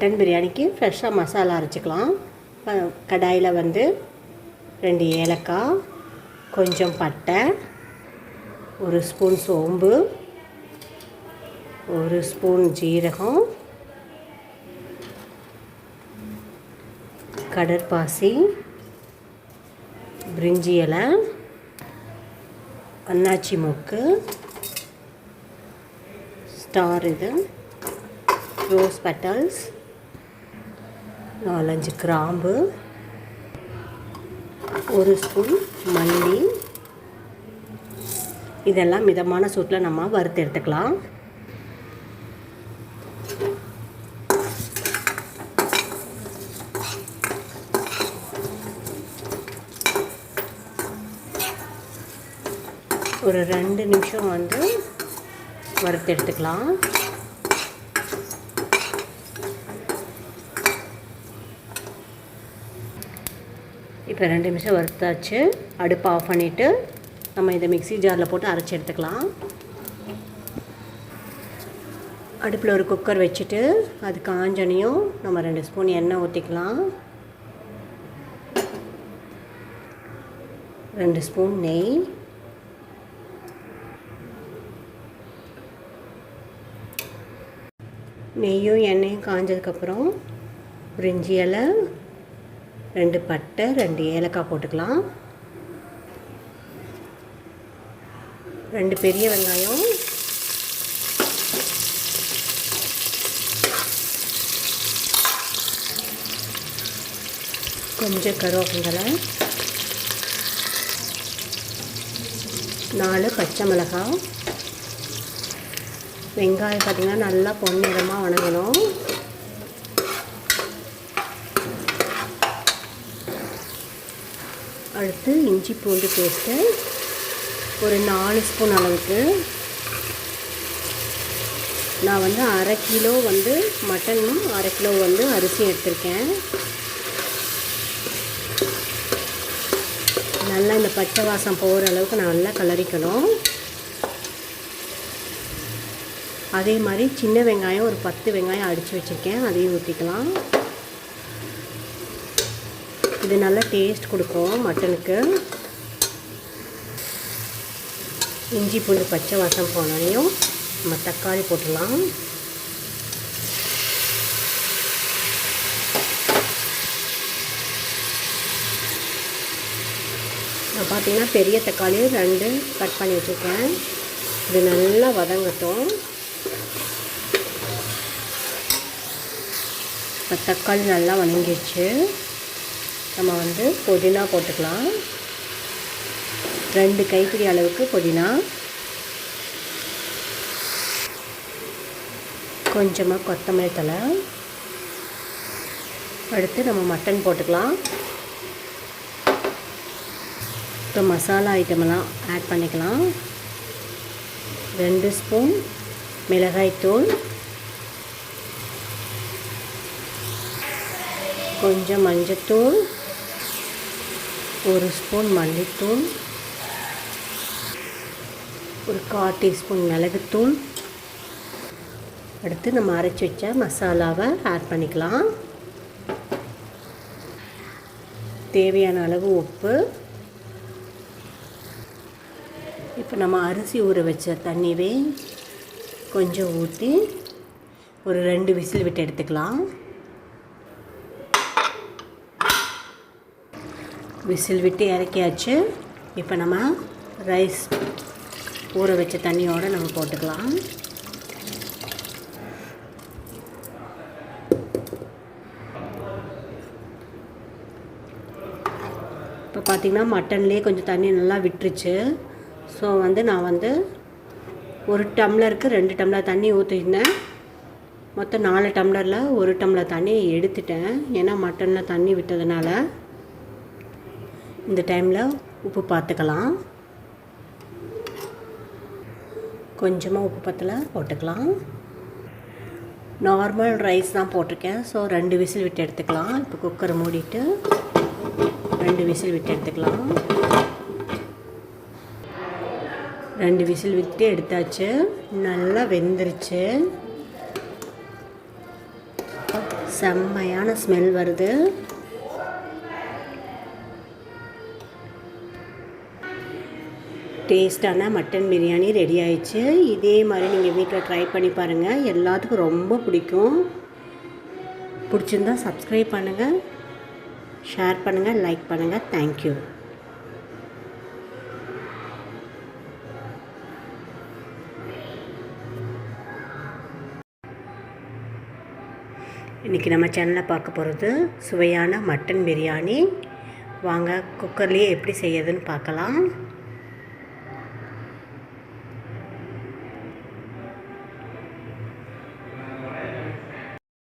Mutton பிரியாணிக்கு ஃப்ரெஷ்ஷாக மசாலா அரைச்சிக்கலாம். கடாயில் வந்து 2 ஏலக்காய், கொஞ்சம் பட்டை, 1 ஸ்பூன் சோம்பு, 1 ஸ்பூன் ஜீரகம், கடற்பாசி, பிரிஞ்சி இலை, அன்னாச்சி மொக்கு, ஸ்டார் இது, ரோஸ் பெட்டல்ஸ், 4-5 கிராம்பு, 1 ஸ்பூன் மல்லி. இதெல்லாம் மிதமான சூட்டில் நம்ம வறுத்து எடுத்துக்கலாம். ஒரு 2 நிமிஷம் வந்து வறுத்து எடுத்துக்கலாம். இப்போ 2 நிமிஷம் வறுத்தாச்சு. அடுப்பு ஆஃப் பண்ணிவிட்டு நம்ம இதை மிக்ஸி ஜாரில் போட்டு அரைச்சி எடுத்துக்கலாம். அடுப்பில் ஒரு குக்கர் வச்சுட்டு அது காஞ்சனையும் நம்ம 2 ஸ்பூன் எண்ணெய் ஊற்றிக்கலாம். 2 ஸ்பூன் நெய், நெய்யும் எண்ணெயும் காஞ்சதுக்கப்புறம் பிரிஞ்சி இலை, 2 பட்டை, 2 ஏலக்காய் போட்டுக்கலாம். 2 பெரிய வெங்காயம், கொஞ்சம் கருவேப்பிலை, 4 பச்சை மிளகாய். வெங்காயம் பார்த்திங்கன்னா நல்லா பொன்னிறமாக வணங்கணும். அடுத்து இஞ்சி பூண்டு பேஸ்ட்டு ஒரு 4 ஸ்பூன் அளவுக்கு. நான் வந்து 1/2 கிலோ வந்து மட்டனும் 1/2 கிலோ வந்து அரிசி எடுத்திருக்கேன். நல்லா இந்த பச்சை வாசம் போகிற அளவுக்கு நல்லா கிளறிக்கணும். அதே மாதிரி சின்ன வெங்காயம் ஒரு 10 வெங்காயம் அடித்து வச்சுருக்கேன், அதையும் ஊற்றிக்கலாம். இது நல்லா டேஸ்ட் கொடுக்கும் மட்டனுக்கு. இஞ்சி பூண்டு பச்சை வாசம் போனாலையும் நம்ம தக்காளி போட்டுடலாம். நான் பார்த்திங்கன்னா பெரிய தக்காளி 2 கட் பண்ணி வச்சுருக்கேன். இது நல்லா வதங்கட்டும். இப்போ தக்காளி நல்லா வதங்கிடுச்சு. நம்ம வந்து புதினா போட்டுக்கலாம். 2 கைப்பிடி அளவுக்கு புதினா, கொஞ்சமாக கொத்தமல்லி தழை. அடுத்து நம்ம மட்டன் போட்டுக்கலாம். இப்போ மசாலா ஐட்டமெல்லாம் ஆட் பண்ணிக்கலாம். 2 ஸ்பூன் மிளகாய்த்தூள், கொஞ்சம் மஞ்சத்தூள், 1 ஸ்பூன் மல்லித்தூள், ஒரு 1/4 டீஸ்பூன் மிளகுத்தூள். அடுத்து நம்ம அரைச்சி வச்ச மசாலாவை ஆட் பண்ணிக்கலாம். தேவையான அளவு உப்பு. இப்போ நம்ம அரிசி ஊற வச்ச தண்ணியவே கொஞ்சம் ஊற்றி ஒரு 2 விசில் விட்டு எடுத்துக்கலாம். விசில் விட்டு இறக்கியாச்சு. இப்போ நம்ம ரைஸ் ஊற வச்ச தண்ணியோடு நம்ம போட்டுக்கலாம். இப்போ பார்த்திங்கன்னா மட்டன்லேயே கொஞ்சம் தண்ணி நல்லா விட்டுருச்சு. ஸோ வந்து நான் வந்து 1 டம்ளருக்கு 2 டம்ளர் தண்ணி ஊற்றிருந்தேன். மொத்தம் 4 டம்ளரில் 1 டம்ளர் தண்ணி எடுத்துட்டேன். ஏன்னா மட்டனில் தண்ணி விட்டதுனால. இந்த டைமில் உப்பு பார்த்துக்கலாம். கொஞ்சமாக உப்பு பத்தலை போட்டுக்கலாம். நார்மல் ரைஸ் தான் போட்டிருக்கேன். ஸோ 2 விசில் விட்டு எடுத்துக்கலாம். இப்போ குக்கரை மூடிட்டு 2 விசில் விட்டு எடுத்துக்கலாம். 2 விசில் விட்டு எடுத்தாச்சு. நல்லா வெந்துருச்சு. செம்மையான ஸ்மெல் வருது. டேஸ்டான மட்டன் பிரியாணி ரெடி ஆயிடுச்சு. இதே மாதிரி நீங்கள் வீட்டில் ட்ரை பண்ணி பாருங்கள். எல்லாத்துக்கும் ரொம்ப பிடிக்கும். பிடிச்சிருந்தா சப்ஸ்கிரைப் பண்ணுங்கள், ஷேர் பண்ணுங்கள், லைக் பண்ணுங்கள். தேங்க்யூ. இன்றைக்கி நம்ம சேனலில் பார்க்க போகிறது சுவையான மட்டன் பிரியாணி. வாங்க குக்கர்லேயே எப்படி செய்யறதுன்னு பார்க்கலாம்.